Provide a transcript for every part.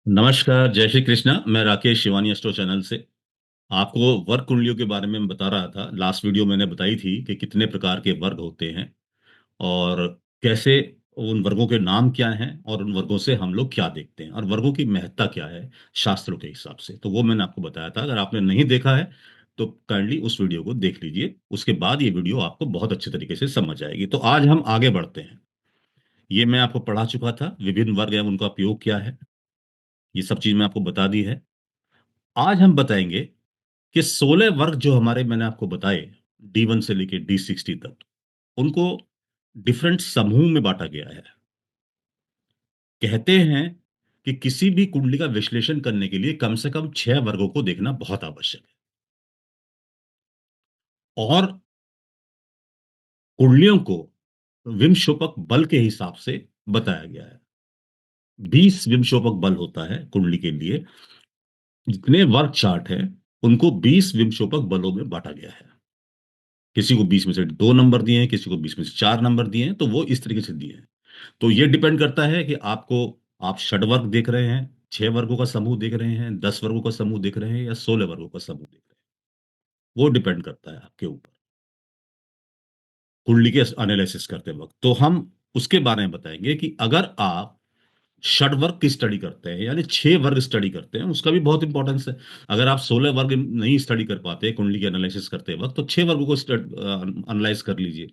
नमस्कार, जय श्री कृष्णा। मैं राकेश शिवानी एस्ट्रो चैनल से आपको वर्ग कुंडलियों के बारे में बता रहा था। लास्ट वीडियो मैंने बताई थी कि कितने प्रकार के वर्ग होते हैं और कैसे उन वर्गों के नाम क्या हैं और उन वर्गों से हम लोग क्या देखते हैं और वर्गों की महत्ता क्या है शास्त्रों के हिसाब से। तो वो मैंने आपको बताया था। अगर आपने नहीं देखा है तो काइंडली उस वीडियो को देख लीजिए। उसके बाद ये वीडियो आपको बहुत अच्छे तरीके से समझ आएगी। तो आज हम आगे बढ़ते हैं। ये मैं आपको पढ़ा चुका था, विभिन्न वर्ग एवं उनका उपयोग क्या है। ये सब चीज मैं आपको बता दी है। आज हम बताएंगे कि 16 वर्ग जो हमारे मैंने आपको बताए, D1 से लेके D60 तक, उनको डिफरेंट समूह में बांटा गया है। कहते हैं कि किसी भी कुंडली का विश्लेषण करने के लिए कम से कम 6 वर्गों को देखना बहुत आवश्यक है। और कुंडलियों को विमशोपक बल के हिसाब से बताया गया है। 20 विमशोपक बल होता है कुंडली के लिए। जितने वर्ग चार्ट है उनको 20 विमशोपक बलों में बांटा गया है। किसी को 20 में से 2 नंबर दिए हैं, किसी को 20 में से 4 नंबर दिए हैं, तो वो इस तरीके से दिए हैं। तो ये डिपेंड करता है कि आपको, आप षड वर्ग देख रहे हैं, 6 वर्गों का समूह देख रहे हैं, 10 वर्गों का समूह देख रहे हैं, या 16 वर्गों का समूह देख रहे हैं। वो डिपेंड करता है आपके ऊपर कुंडली के एनालिसिस करते वक्त। तो हम उसके बारे में बताएंगे कि अगर आप षड वर्ग की स्टडी करते हैं, यानी 6 वर्ग स्टडी करते हैं, उसका भी बहुत इंपॉर्टेंस है। अगर आप 16 वर्ग नहीं स्टडी कर पाते कुंडली के एनालिसिस करते वक्त, तो 6 वर्गों को एनालाइज कर लीजिए।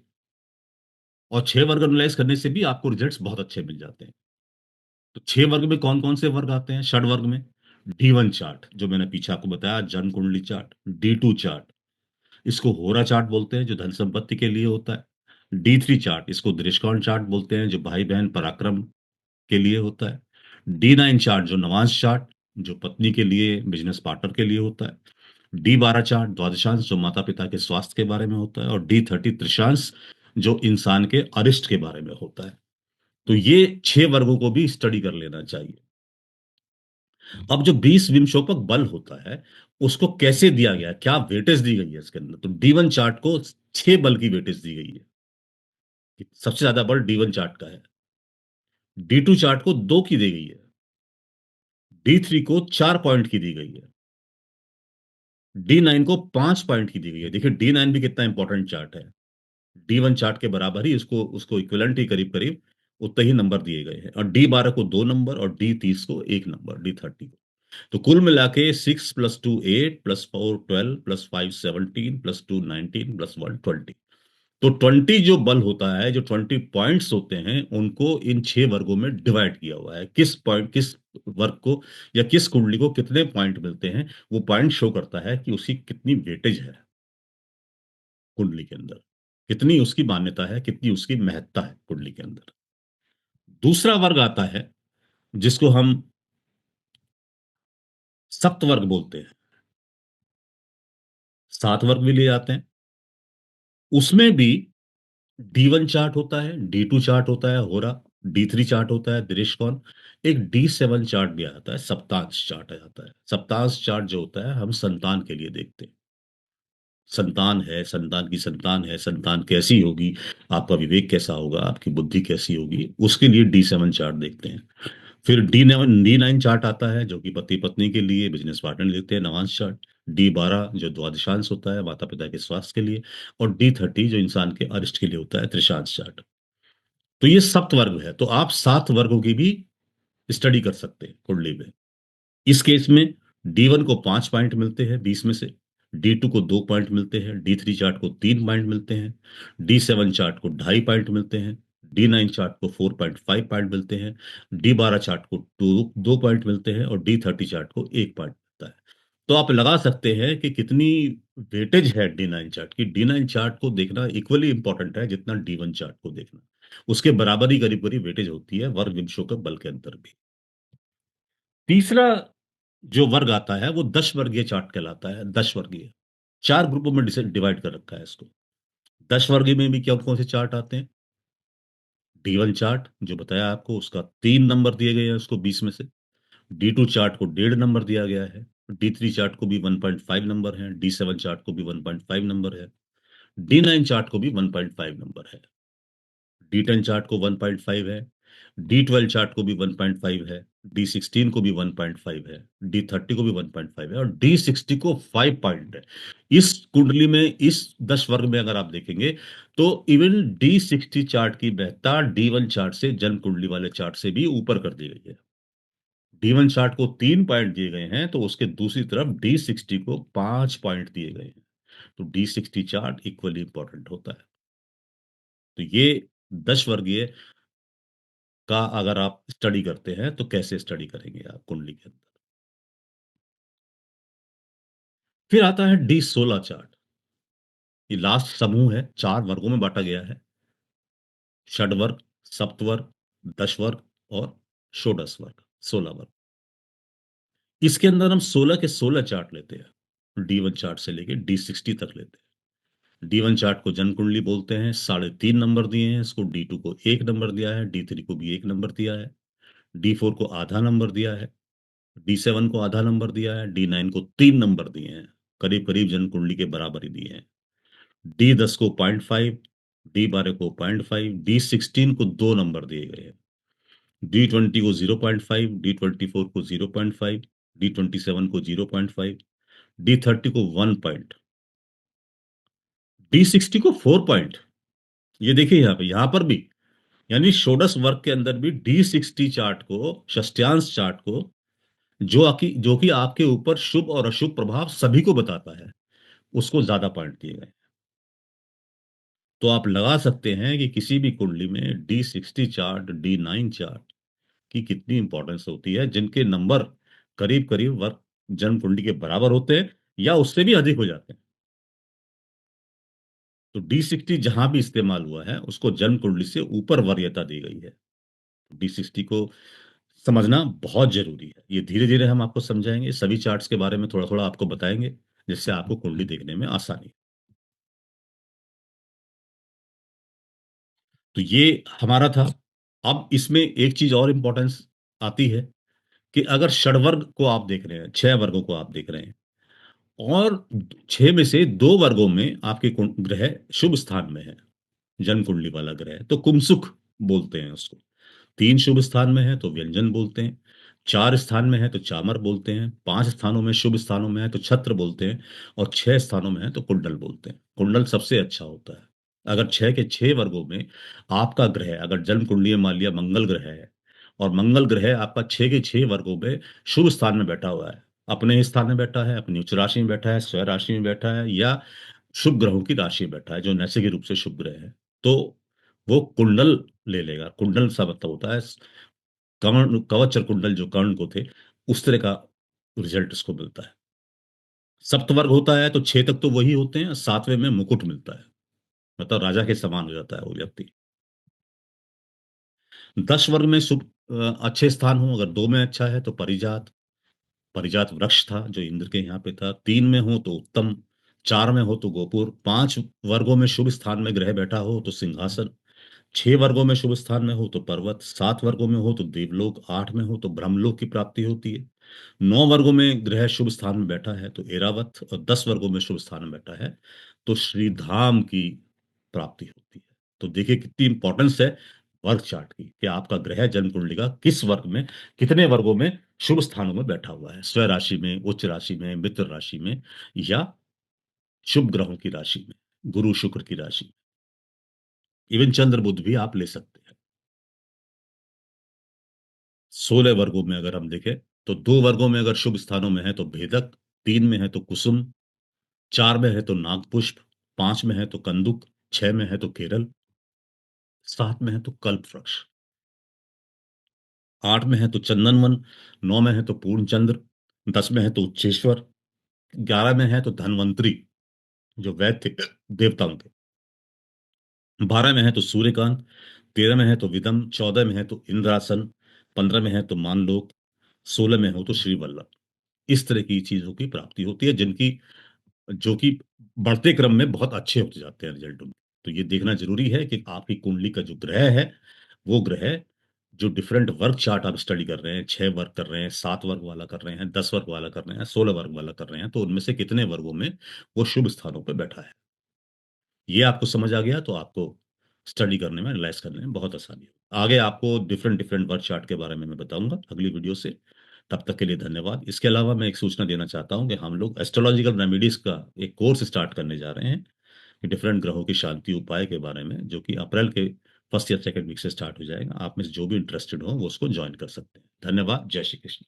और 6 वर्ग एनालाइज करने से भी आपको रिजल्ट्स बहुत अच्छे मिल जाते हैं। तो 6 वर्ग में कौन कौन से वर्ग आते हैं षड वर्ग में? D1 चार्ट, जो मैंने पीछे आपको बताया, जन्म कुंडली चार्ट। D2 चार्ट, इसको होरा चार्ट बोलते हैं, जो धन संपत्ति के लिए होता है। D3 चार्ट, इसको दृष्टिकोण चार्ट बोलते हैं, जो भाई बहन पराक्रम के लिए होता है। D9 चार्ट, जो नवांश चार्ट, जो पत्नी के लिए, बिजनेस पार्टनर के लिए होता है। D12 चार्ट, द्वादशांश, जो माता पिता के स्वास्थ्य के बारे में होता है। और D30 त्रिशांश, जो इंसान के अरिष्ट के बारे में होता है। तो ये 6 वर्गों को भी स्टडी कर लेना चाहिए। अब जो 20 विमशोपक बल होता है, उसको कैसे दिया गया है, क्या वेटेज दी गई है इसके अंदर? तो D1 चार्ट को 6 बल की वेटेज दी गई है। सबसे ज्यादा बल D1 चार्ट का है। D2 चार्ट को 2 की दी गई है। D3 को 4 पॉइंट की दी गई है। D9 को 5 पॉइंट की दी गई है। देखिए D9 भी कितना इंपॉर्टेंट चार्ट है। D1 चार्ट के बराबर ही, उसको उसको इक्विवेलेंट ही करीब करीब उतने ही नंबर दिए गए हैं। और D12 को 2 नंबर और D30 को 1 नंबर, D30 को। तो कुल मिला के 6 + 2 8 + 4 12 + 5 17 + 2 19 + 1 20। तो 20 जो बल होता है, जो 20 पॉइंट्स होते हैं, उनको इन 6 वर्गों में डिवाइड किया हुआ है। किस पॉइंट, किस वर्ग को या किस कुंडली को कितने पॉइंट मिलते हैं, वो पॉइंट शो करता है कि उसकी कितनी वेटेज है कुंडली के अंदर, कितनी उसकी मान्यता है, कितनी उसकी महत्ता है कुंडली के अंदर। दूसरा वर्ग आता है जिसको हम सप्तवर्ग बोलते हैं। 7 वर्ग भी ले जाते हैं। उसमें भी D1 चार्ट होता है, D2 चार्ट होता है होरा, D3 चार्ट होता है दृष्टिकोण। एक D7 चार्ट भी आता है, सप्तांश चार्ट आ जाता है। सप्तांश चार्ट जो होता है, हम संतान के लिए देखते हैं। संतान है, संतान की संतान है, संतान कैसी होगी, आपका विवेक कैसा होगा, आपकी बुद्धि कैसी होगी, उसके लिए D7 चार्ट देखते हैं। फिर D9 चार्ट आता है, जो कि पति पत्नी के लिए, बिजनेस पार्टनर लेते हैं, नवांश चार्ट। D12 जो द्वादशांश होता है, माता पिता के स्वास्थ्य के लिए। और D30 जो इंसान के अरिष्ट के लिए होता है, त्रिशांश चार्ट। तो ये सप्त वर्ग है। तो आप 7 वर्गों की भी स्टडी कर सकते हैं कुंडली में। इस केस में D1 को 5 पॉइंट मिलते हैं 20 में से। D2 को 2 पॉइंट मिलते हैं। D3 चार्ट को 3 पॉइंट मिलते हैं। D7 चार्ट को 2.5 पॉइंट मिलते हैं। D9 चार्ट को 4.5 पॉइंट मिलते हैं। D12 चार्ट को 2 पॉइंट मिलते हैं और D30 चार्ट को 1 पॉइंट मिलता है। तो आप लगा सकते हैं कि कितनी वेटेज है D9 चार्ट की। D9 चार्ट को देखना इक्वली इंपॉर्टेंट है जितना D1 चार्ट को देखना। उसके बराबर ही करीब करीब वेटेज होती है वर्ग विंशों का बल के अंतर भी। तीसरा जो वर्ग आता है वो 10 वर्गीय चार्ट कहलाता है। 10 वर्गीय, 4 ग्रुपों में डिवाइड कर रखा है इसको। 10 वर्गीय में भी क्या कौन से चार्ट आते हैं? D1 चार्ट जो बताया आपको, उसका 3 नंबर दिए गए हैं उसको 20 में से। D2 चार्ट को 1.5 नंबर दिया गया है। D3 चार्ट को भी 1.5 नंबर है। D7 चार्ट को भी 1.5 नंबर है। D9 चार्ट को भी 1.5 नंबर है। D10 चार्ट को 1.5 है। D12 चार्ट को भी 1.5 है। D16 को भी 1.5 है, D30 को भी 1.5 है और D60 को 5 पॉइंट है। इस कुंडली में, इस 10 वर्ग में अगर आप देखेंगे तो इवन D60 चार्ट की महत्ता D1 चार्ट से, जन्म कुंडली वाले चार्ट से भी ऊपर कर दी गई है। D1 चार्ट को 3 पॉइंट दिए गए हैं तो उसके दूसरी तरफ D60 को 5 पॉइंट दिए गए हैं। तो D60 चार्ट इक्वली इंपॉर्टेंट होता है। तो ये 10 वर्गीय का अगर आप स्टडी करते हैं तो कैसे स्टडी करेंगे आप कुंडली के अंदर। फिर आता है D16 चार्ट। ये लास्ट समूह है, 4 वर्गों में बांटा गया है। षडवर्ग, सप्तवर्ग, दशवर्ग और षोडश वर्ग, 16 वर्ग। इसके अंदर हम 16 के 16 चार्ट लेते हैं। D1 चार्ट से लेके D60 तक लेते हैं। D1 चार्ट को जन्म कुंडली बोलते हैं, 3.5 नंबर दिए हैं इसको। D2 को 1 नंबर दिया है, D3 को भी 1 नंबर दिया है, D4 को आधा नंबर दिया है, D7 को आधा नंबर दिया है, D9 को 3 नंबर दिए हैं, करीब करीब जन्म कुंडली के बराबर ही दिए हैं। D10 को 0.5, D12 को 0.5, D16 को 2 नंबर दिए गए हैं, D20 को 0.5, D24 को 0.5, D27 को 0.5, D30 को 1 पॉइंट, D60 को 4 पॉइंट। ये देखिए यहां पर भी, यानी षोडश वर्ग के अंदर भी D60 चार्ट को, षष्ट्यांश चार्ट को, जो कि आपके ऊपर शुभ और अशुभ प्रभाव सभी को बताता है, उसको ज्यादा पॉइंट दिए गए। तो आप लगा सकते हैं कि किसी भी कुंडली में D60 चार्ट, D9 चार्ट की कितनी इंपॉर्टेंस होती है, जिनके नंबर करीब करीब वर्ग जन्म कुंडली के बराबर होते हैं या उससे भी अधिक हो जाते हैं। तो D60 जहां भी इस्तेमाल हुआ है उसको जन्म कुंडली से ऊपर वरीयता दी गई है। D60 को समझना बहुत जरूरी है। ये धीरे धीरे हम आपको समझाएंगे, सभी चार्ट्स के बारे में थोड़ा थोड़ा आपको बताएंगे, जिससे आपको कुंडली देखने में आसानी। तो ये हमारा था। अब इसमें एक चीज और इंपॉर्टेंस आती है कि अगर षडवर्ग को आप देख रहे हैं, 6 वर्गों को आप देख रहे हैं और 6 में से 2 वर्गों में आपके ग्रह शुभ स्थान में है, जन्म कुंडली वाला ग्रह, तो कुमसुख बोलते हैं उसको। 3 शुभ स्थान में है तो व्यंजन बोलते हैं, 4 स्थान में है तो चामर बोलते हैं, 5 स्थानों में शुभ स्थानों में है तो छत्र बोलते हैं और 6 स्थानों में है तो कुंडल बोलते हैं। कुंडल सबसे अच्छा होता है। अगर 6 के 6 वर्गों में आपका ग्रह, अगर जन्म कुंडली में मान लिया मंगल ग्रह है और मंगल ग्रह आपका 6 के 6 वर्गों में शुभ स्थान में बैठा हुआ है, अपने ही स्थान में बैठा है, अपनी उच्च राशि में बैठा है, स्वय राशि में बैठा है या शुभ ग्रहों की राशि में बैठा है जो नैसर्गिक रूप से शुभ ग्रह है, तो वो कुंडल ले लेगा। कुंडल सा मतलब होता है कवच, कवच कुंडल जो कर्ण को थे, उस तरह का रिजल्ट उसको मिलता है। सप्तवर्ग होता है तो 6 तक तो वही होते हैं, 7वें में मुकुट मिलता है, मतलब राजा के समान हो जाता है वो व्यक्ति। 10 वर्ग में शुभ अच्छे स्थान हो, अगर 2 में अच्छा है तो परिजात, परिजात वृक्ष था जो इंद्र के यहाँ पे था, 3 में हो तो उत्तम, 4 में हो तो गोपुर, 5 वर्गों में शुभ स्थान में ग्रह बैठा हो तो सिंहासन, 6 वर्गों में शुभ स्थान में हो तो पर्वत, 7 वर्गों में हो तो देवलोक, 8 में हो तो ब्रह्मलोक की प्राप्ति होती है, 9 वर्गों में ग्रह शुभ स्थान में बैठा है तो एरावत और 10 वर्गों में शुभ स्थान में बैठा है तो श्रीधाम की प्राप्ति होती है। तो देखिए कितनी इंपॉर्टेंस है वर्ग चार्ट की, कि आपका ग्रह जन्म कुंडली का किस वर्ग में, कितने वर्गों में शुभ स्थानों में बैठा हुआ है, स्वय राशि में, उच्च राशि में, मित्र राशि में या शुभ ग्रहों की राशि में, गुरु शुक्र की राशि। इवन चंद्र बुध भी आप ले सकते हैं। 16 वर्गों में अगर हम देखें तो 2 वर्गों में अगर शुभ स्थानों में है तो भेदक, 3 में है तो कुसुम, 4 में है तो नागपुष्प, 5 में है तो कंदुक, 6 में है तो केरल, 7 में है तो कल्प वृक्ष, 8 में है तो चंदनवन, 9 में है तो पूर्ण चंद्र, 10 में है तो उच्चेश्वर, 11 में है तो धनवंतरी जो वैद्य थे देवताओं के, 12 में है तो सूर्यकांत, 13 में है तो विदम, 14 में है तो इंद्रासन, 15 में है तो मानलोक, 16 में हो तो श्रीवल्लभ। इस तरह की चीजों की प्राप्ति होती है, जिनकी, जो कि बढ़ते क्रम में बहुत अच्छे होते जाते हैं रिजल्ट उनके। तो ये देखना जरूरी है कि आपकी कुंडली का जो ग्रह है, वो ग्रह जो डिफरेंट वर्ग चार्ट आप स्टडी कर रहे हैं, 6 वर्ग कर रहे हैं, 7 वर्ग वाला कर रहे हैं, 10 वर्ग वाला कर रहे हैं, 16 वर्ग वाला कर रहे हैं, तो उनमें से कितने वर्गों में वो शुभ स्थानों पर बैठा है। ये आपको समझ आ गया तो आपको स्टडी करने में, एनालाइज़ करने में बहुत आसानी हो। आगे आपको डिफरेंट बर्थ चार्ट के बारे में मैं बताऊँगा अगली वीडियो से। तब तक के लिए धन्यवाद। इसके अलावा मैं एक सूचना देना चाहता हूँ कि हम लोग एस्ट्रोलॉजिकल रेमेडीज़ का एक कोर्स स्टार्ट करने जा रहे हैं। डिफरेंट ग्रहों की शांति उपाय के बारे में, जो कि अप्रैल के फर्स्ट या सेकंड वीक से स्टार्ट हो जाएगा। आप में से जो भी इंटरेस्टेड हो, वो उसको जॉइन कर सकते हैं। धन्यवाद। जय श्री कृष्ण।